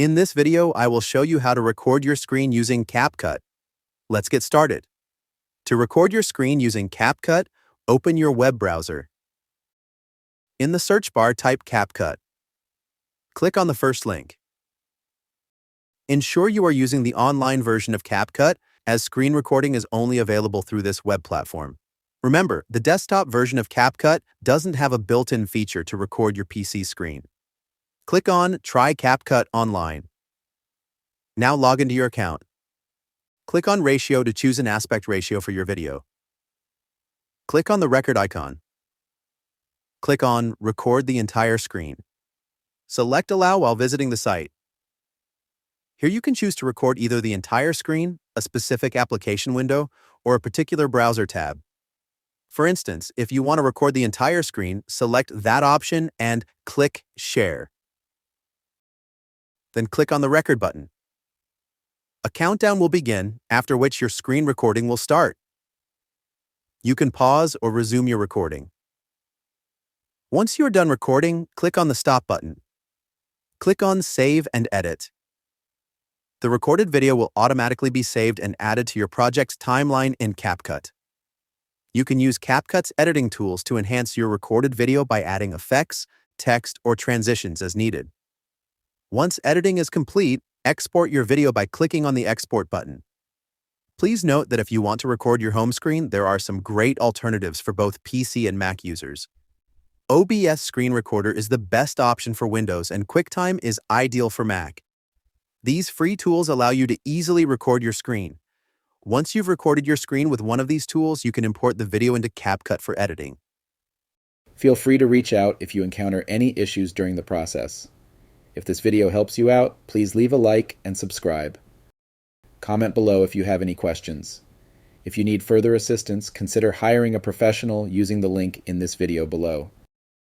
In this video, I will show you how to record your screen using CapCut. Let's get started. To record your screen using CapCut, open your web browser. In the search bar, type CapCut. Click on the first link. Ensure you are using the online version of CapCut, as screen recording is only available through this web platform. Remember, the desktop version of CapCut doesn't have a built-in feature to record your PC screen. Click on Try CapCut Online. Now log into your account. Click on Ratio to choose an aspect ratio for your video. Click on the record icon. Click on Record the entire screen. Select Allow while visiting the site. Here you can choose to record either the entire screen, a specific application window, or a particular browser tab. For instance, if you want to record the entire screen, select that option and click Share. Then click on the record button. A countdown will begin, after which your screen recording will start. You can pause or resume your recording. Once you are done recording, click on the Stop button. Click on Save and Edit. The recorded video will automatically be saved and added to your project's timeline in CapCut. You can use CapCut's editing tools to enhance your recorded video by adding effects, text, or transitions as needed. Once editing is complete, export your video by clicking on the Export button. Please note that if you want to record your home screen, there are some great alternatives for both PC and Mac users. OBS Screen Recorder is the best option for Windows, and QuickTime is ideal for Mac. These free tools allow you to easily record your screen. Once you've recorded your screen with one of these tools, you can import the video into CapCut for editing. Feel free to reach out if you encounter any issues during the process. If this video helps you out, please leave a like and subscribe. Comment below if you have any questions. If you need further assistance, consider hiring a professional using the link in this video below.